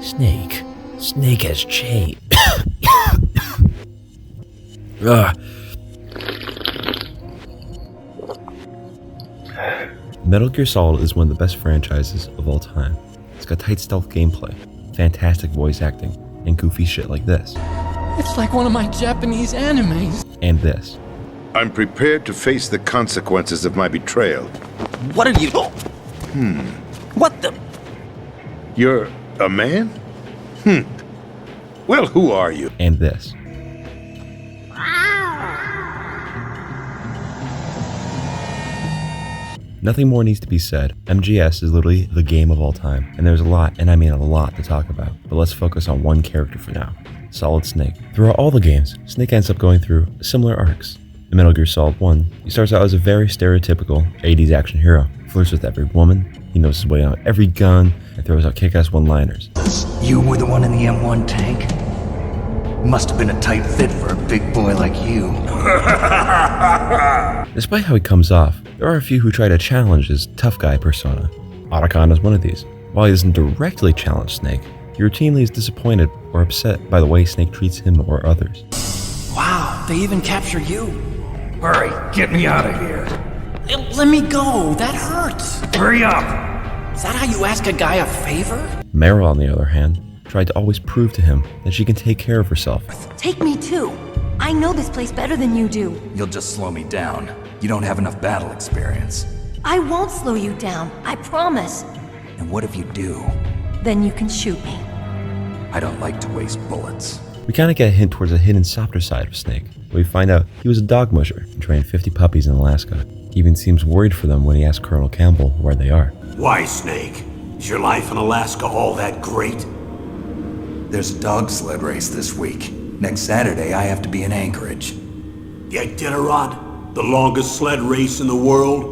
Snake has changed. Metal Gear Solid is one of the best franchises of all time. It's got tight stealth gameplay, fantastic voice acting, and goofy shit like this. It's like one of my Japanese animes. And this. I'm prepared to face the consequences of my betrayal. What are you... What the... You're a man? Well, who are you? And this. Nothing more needs to be said. MGS is literally the game of all time, and there's a lot, and I mean a lot, to talk about. But let's focus on one character for now, Solid Snake. Throughout all the games, Snake ends up going through similar arcs. In Metal Gear Solid 1, he starts out as a very stereotypical 80s action hero. Flirts with every woman, he knows his way on every gun, and throws out kick-ass one-liners. You were the one in the M1 tank? Must have been a tight fit for a big boy like you. Despite how he comes off, there are a few who try to challenge his tough guy persona. Otacon is one of these. While he doesn't directly challenge Snake, he routinely is disappointed or upset by the way Snake treats him or others. Wow, they even capture you. Hurry, get me out of here. Let me go, that hurts. Hurry up! Is that how you ask a guy a favor? Meryl, on the other hand, tried to always prove to him that she can take care of herself. Take me too. I know this place better than you do. You'll just slow me down. You don't have enough battle experience. I won't slow you down, I promise. And what if you do? Then you can shoot me. I don't like to waste bullets. We kind of get a hint towards a hidden softer side of Snake, where we find out he was a dog musher and trained 50 puppies in Alaska. He even seems worried for them when he asks Colonel Campbell where they are. Why, Snake? Is your life in Alaska all that great? There's a dog sled race this week. Next Saturday, I have to be in Anchorage. The Iditarod? The longest sled race in the world?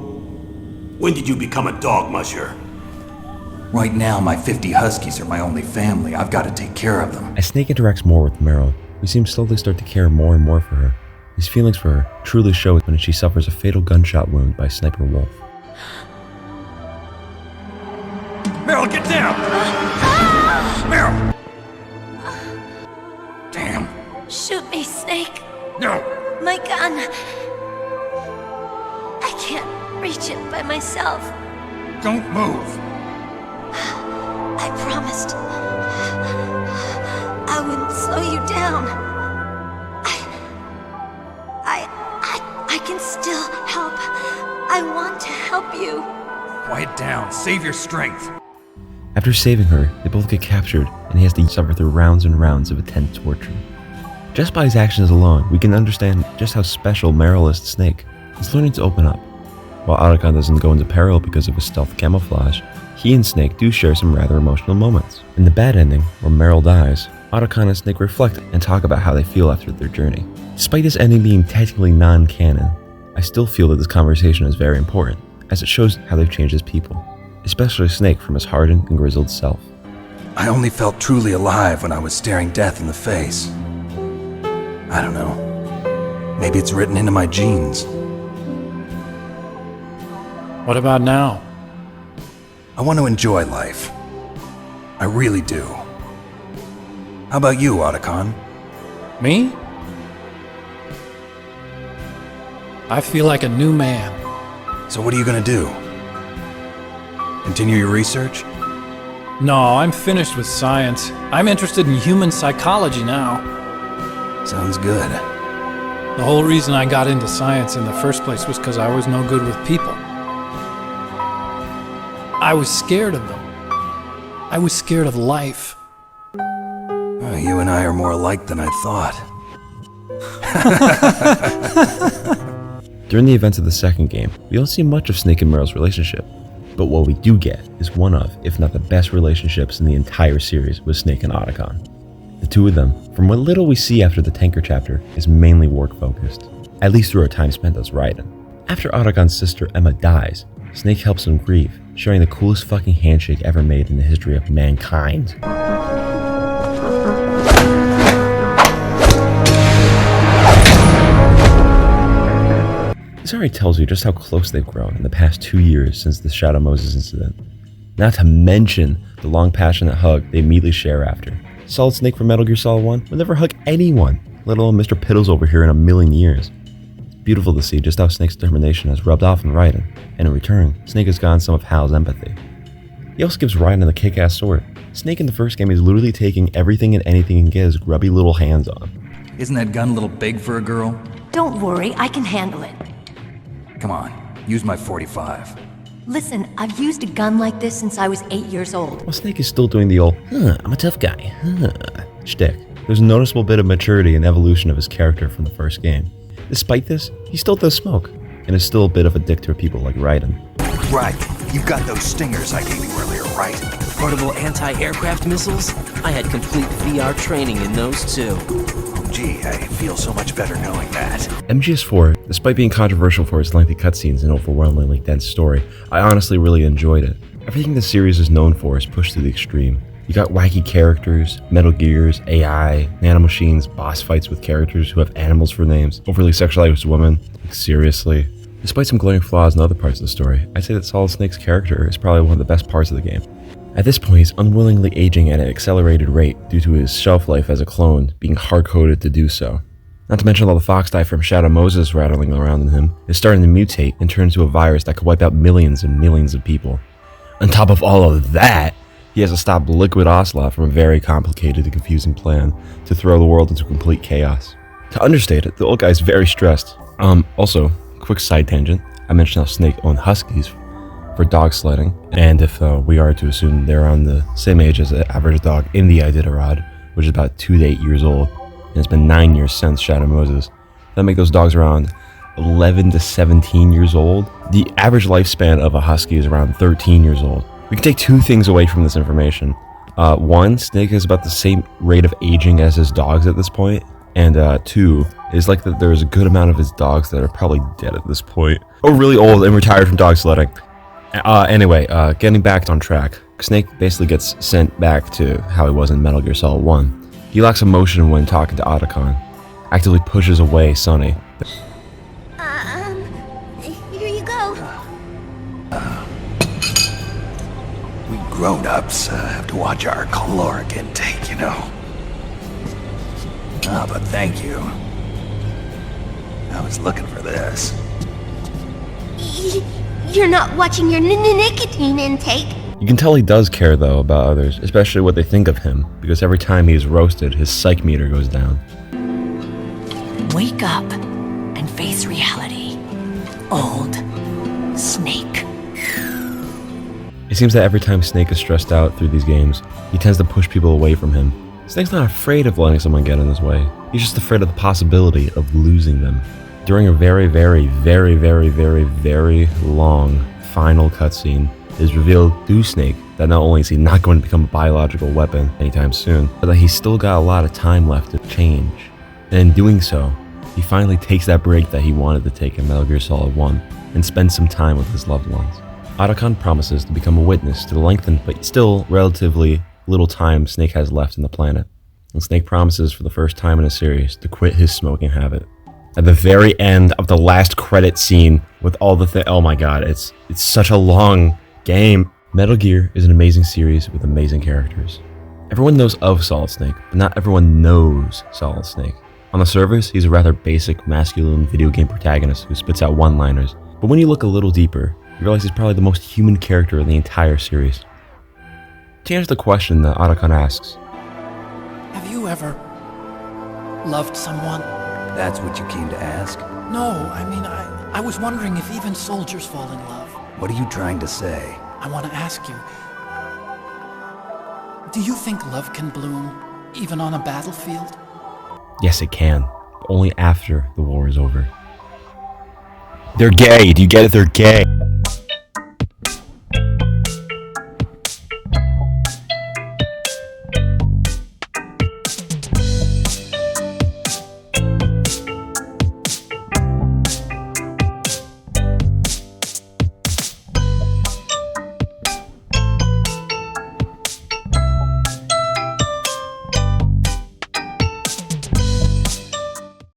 When did you become a dog musher? Right now, my 50 huskies are my only family. I've got to take care of them. As Snake interacts more with Meryl, we seem slowly start to care more and more for her. His feelings for her truly show when she suffers a fatal gunshot wound by Sniper Wolf. Meryl, get down! Meryl! Damn. Shoot me, Snake. No! My gun. I can't reach it by myself. Don't move! I promised. I wouldn't slow you down. I can still help. I want to help you. Quiet down. Save your strength. After saving her, they both get captured, and he has to suffer through rounds and rounds of intense torture. Just by his actions alone, we can understand just how special Meryl is to Snake. He's learning to open up. While Otacon doesn't go into peril because of his stealth camouflage, he and Snake do share some rather emotional moments. In the bad ending, where Meryl dies, Otacon and Snake reflect and talk about how they feel after their journey. Despite this ending being technically non-canon, I still feel that this conversation is very important, as it shows how they've changed as people, especially Snake from his hardened and grizzled self. I only felt truly alive when I was staring death in the face. I don't know. Maybe it's written into my genes. What about now? I want to enjoy life. I really do. How about you, Otacon? Me? I feel like a new man. So what are you gonna do? Continue your research? No, I'm finished with science. I'm interested in human psychology now. Sounds good. The whole reason I got into science in the first place was because I was no good with people. I was scared of them. I was scared of life. You and I are more alike than I thought. During the events of the second game, we don't see much of Snake and Meryl's relationship, but what we do get is one of, if not the best relationships in the entire series with Snake and Otacon. The two of them, from what little we see after the Tanker chapter, is mainly work-focused, at least through our time spent as Raiden. After Otacon's sister Emma dies, Snake helps him grieve, sharing the coolest fucking handshake ever made in the history of mankind. This already tells you just how close they've grown in the past 2 years since the Shadow Moses incident. Not to mention the long passionate hug they immediately share after. Solid Snake from Metal Gear Solid 1 would never hug anyone, let alone Mr. Piddles over here in a million years. It's beautiful to see just how Snake's determination has rubbed off on Raiden, and in return, Snake has gotten some of Hal's empathy. He also gives Raiden the kick-ass sword. Snake in the first game is literally taking everything and anything he can get his grubby little hands on. Isn't that gun a little big for a girl? Don't worry, I can handle it. Come on, use my 45. Listen, I've used a gun like this since I was 8 years old. While Snake is still doing the old, I'm a tough guy, shtick, there's a noticeable bit of maturity and evolution of his character from the first game. Despite this, he still does smoke, and is still a bit of a dick to people like Raiden. Right. You've got those stingers I gave you earlier, right? Portable anti-aircraft missiles? I had complete VR training in those too. Gee, I feel so much better knowing that. MGS4, despite being controversial for its lengthy cutscenes and overwhelmingly dense story, I honestly really enjoyed it. Everything the series is known for is pushed to the extreme. You got wacky characters, Metal Gears, AI, nanomachines, boss fights with characters who have animals for names, overly sexualized women. Like, seriously. Despite some glaring flaws in other parts of the story, I'd say that Solid Snake's character is probably one of the best parts of the game. At this point, he's unwillingly aging at an accelerated rate due to his shelf life as a clone being hard-coded to do so. Not to mention all the fox dye from Shadow Moses rattling around in him is starting to mutate and turn into a virus that could wipe out millions and millions of people. On top of all of that, he has to stop Liquid Ocelot from a very complicated and confusing plan to throw the world into complete chaos. To understate it, the old guy is very stressed. Also, quick side tangent, I mentioned how Snake owned huskies for dog sledding, and if we are to assume they're around the same age as the average dog in the Iditarod, which is about 2 to 8 years old, and it's been 9 years since Shadow Moses, that make those dogs around 11 to 17 years old. The average lifespan of a husky is around 13 years old. We can take two things away from this information. One, Snake is about the same rate of aging as his dogs at this point, and two, is like that there's a good amount of his dogs that are probably dead at this point, or really old and retired from dog sledding. Anyway, getting back on track, Snake basically gets sent back to how he was in Metal Gear Solid 1. He lacks emotion when talking to Otacon, actively pushes away Sonny. Here you go. We grown-ups have to watch our caloric intake, you know. Ah, but thank you. I was looking for this. You're not watching your nicotine intake. You can tell he does care though about others, especially what they think of him, because every time he is roasted, his psych meter goes down. Wake up and face reality. Old Snake. It seems that every time Snake is stressed out through these games, he tends to push people away from him. Snake's not afraid of letting someone get in his way, he's just afraid of the possibility of losing them. During a very long final cutscene, it is revealed to Snake that not only is he not going to become a biological weapon anytime soon, but that he's still got a lot of time left to change. And in doing so, he finally takes that break that he wanted to take in Metal Gear Solid 1 and spends some time with his loved ones. Otacon promises to become a witness to the lengthened but still relatively little time Snake has left on the planet. And Snake promises for the first time in a series to quit his smoking habit. At the very end of the last credit scene with all the oh my god, it's such a long game. Metal Gear is an amazing series with amazing characters. Everyone knows of Solid Snake, but not everyone knows Solid Snake. On the surface, he's a rather basic, masculine video game protagonist who spits out one-liners, but when you look a little deeper, you realize he's probably the most human character in the entire series. To answer the question that Otacon asks, Have you ever loved someone? That's what you came to ask? No, I mean, I was wondering if even soldiers fall in love. What are you trying to say? I want to ask you, do you think love can bloom even on a battlefield? yes, it can, but only after the war is over. They're gay, do you get it? They're gay.